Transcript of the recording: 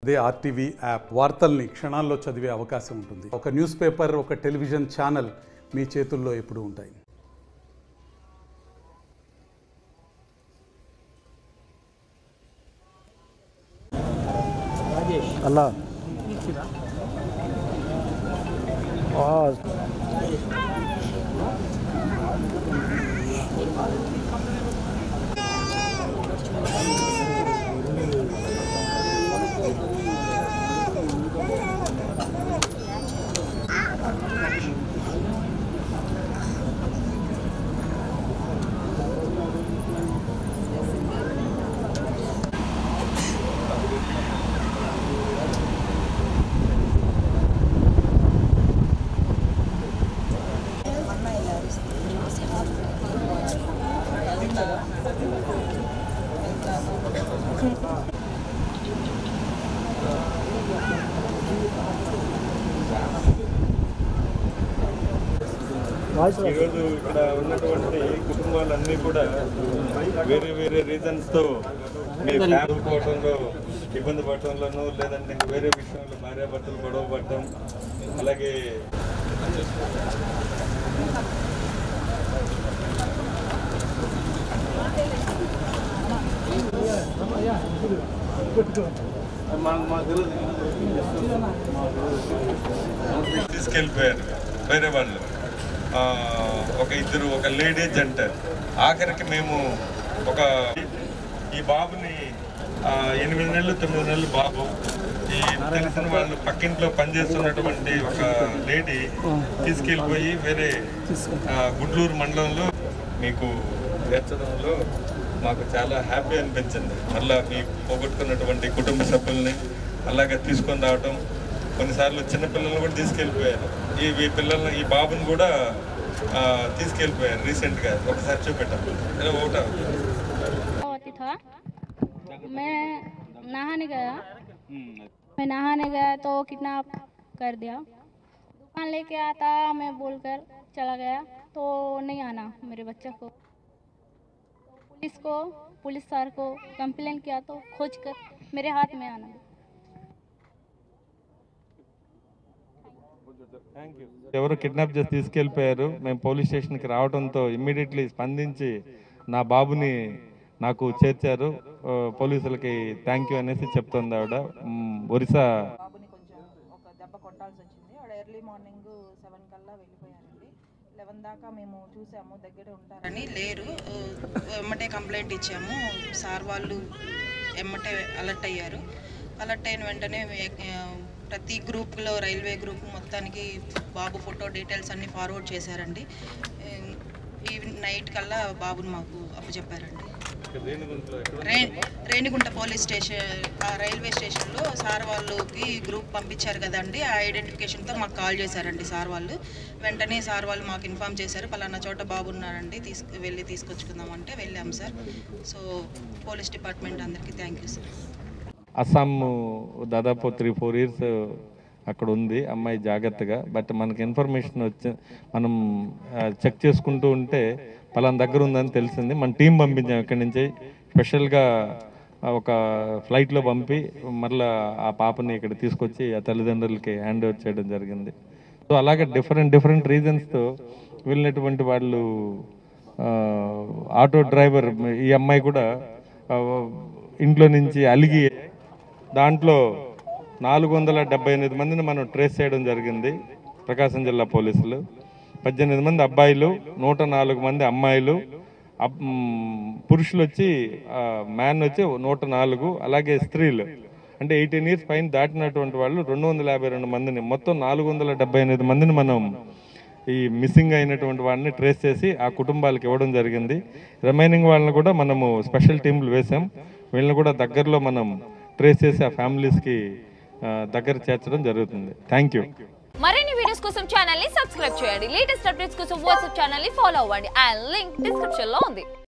అదే RTV app వార్తల్ని క్షణాల్లో చదివే అవకాశం ఉంటుంది. ఒక న్యూస్ పేపర్, ఒక టెలివిజన్ ఛానల్ మీ చేతుల్లో ఎప్పుడూ ఉంటాయి. అలా ఈరోజు ఇక్కడ ఉన్నటువంటి కుటుంబాలన్నీ కూడా వేరే వేరే రీజన్స్తో మీరు ఫ్యామిలీ పోవడంలో ఇబ్బంది పడటంలోనూ, లేదంటే ఇంకా వేరే విషయంలో భార్యాభర్తలు గొడవ పడటం, అలాగే తీసుకెళ్ళిపోయారు వేరే వాళ్ళు. ఒక ఇద్దరు, ఒక లేడీ జంట. ఆఖరికి మేము ఈ బాబుని 8 నెలలు 9 నెలలు బాబు, ఈ తెలిసిన వాళ్ళు పక్కింట్లో పనిచేస్తున్నటువంటి ఒక లేడీ తీసుకెళ్ళిపోయి వేరే గుడ్లూరు మండలంలో మీకు చేర్చడంలో మాకు చాలా హ్యాపీ అనిపించింది. మళ్ళీ మీ పోగొట్టుకున్నటువంటి కుటుంబ సభ్యుల్ని అలాగే తీసుకొని రావటం. కొన్నిసార్లు చిన్నపిల్లలను కూడా తీసుకెళ్ళిపోయారు. ఈ బాబుని కూడా తీసుకెళ్ళిపోయారు రీసెంట్గా. ఒకసారి చూపెట్టాము. मैं नहाने गया तो किडनैप कर दिया। दुकान लेके आता, मैं बोलकर चला गया तो नहीं आना मेरे बच्चे को। पुलिस सर को कंप्लेंट किया तो खोज कर मेरे हाथ में आना। ఎవరు కిడ్నాప్ చేసి తీసుకెళ్ళిపోయారు. మేము పోలీస్ స్టేషన్కి రావడంతో ఇమ్మీడియట్లీ స్పందించి నా బాబుని నాకు చేర్చారు. పోలీసులకి థ్యాంక్ యూ అనేసి చెప్తుంది ఆవిడ. ఒరిస్సా బాబుని కొంచెం ఒక దెబ్బ కొట్టాల్సి వచ్చింది. ఆవిడ ఎర్లీ మార్నింగ్ 7 కల్లా వెళ్ళిపోయారండి. 11 దాకా మేము చూసాము, దగ్గరే ఉంటారని లేరు. ఎమ్మటే కంప్లైంట్ ఇచ్చాము. సార్ వాళ్ళు ఎమ్మటే అలర్ట్ అయ్యారు. అలర్ట్ అయిన వెంటనే ప్రతి గ్రూప్లో రైల్వే గ్రూప్ మొత్తానికి బాబు ఫోటో డీటెయిల్స్ అన్నీ ఫార్వర్డ్ చేశారండి. ఈవినింగ్ నైట్ కల్లా బాబుని మాకు అప్పచెప్పారండి. రేణిగుంట పోలీస్ స్టేషన్ రైల్వే స్టేషన్లో సార్ వాళ్ళకి గ్రూప్ పంపించారు కదండి. ఆ ఐడెంటిఫికేషన్తో మాకు కాల్ చేశారండి సార్ వాళ్ళు. వెంటనే సార్ వాళ్ళు మాకు ఇన్ఫామ్ చేశారు, పలానా చోట బాబు ఉన్నారండి, వెళ్ళి తీసుకొచ్చుకుందామంటే వెళ్ళాము సార్. సో పోలీస్ డిపార్ట్మెంట్ అందరికీ థ్యాంక్ యూ సార్. అస్సాం దాదాపు 3-4 ఇయర్స్ అక్కడ ఉంది అమ్మాయి జాగ్రత్తగా. బట్ మనకి ఇన్ఫర్మేషన్ వచ్చి మనం చెక్ చేసుకుంటూ ఉంటే పలానా దగ్గర ఉందని తెలిసింది. మన టీం పంపించాం ఇక్కడి నుంచి స్పెషల్గా ఒక ఫ్లైట్లో పంపి మళ్ళీ ఆ పాపని ఇక్కడ తీసుకొచ్చి ఆ తల్లిదండ్రులకి హ్యాండ్ ఓవర్ చేయడం జరిగింది. సో అలాగే డిఫరెంట్ రీజన్స్తో వెళ్ళినటువంటి వాళ్ళు. ఆటో డ్రైవర్ ఈ అమ్మాయి కూడా ఇంట్లో నుంచి అలిగి దాంట్లో 478 మందిని మనం ట్రేస్ చేయడం జరిగింది. ప్రకాశం జిల్లా పోలీసులు 18 మంది అబ్బాయిలు, 104 మంది అమ్మాయిలు, పురుషులు వచ్చి మ్యాన్ వచ్చి 104, అలాగే స్త్రీలు అంటే 18 ఇయర్స్ పైన దాటినటువంటి వాళ్ళు 252 మందిని, మొత్తం 478 మందిని మనం ఈ మిస్సింగ్ అయినటువంటి వాళ్ళని ట్రేస్ చేసి ఆ కుటుంబాలకు ఇవ్వడం జరిగింది. రిమైనింగ్ వాళ్ళని కూడా మనము స్పెషల్ టీంలు వేసాం. వీళ్ళని కూడా దగ్గరలో మనం ట్రేస్ చేసి ఆ ఫ్యామిలీస్కి దగ్గర చేర్చడం జరుగుతుంది. Thank you. మరిన్ని వీడియోస్ కోసం ఛానల్ ని సబ్స్క్రైబ్ చేయండి. లేటెస్ట్ అప్డేట్స్ కోసం వాట్సాప్ ఛానల్ ని ఫాలో అవ్వండి. ఆ లింక్ డిస్క్రిప్షన్ లో ఉంది.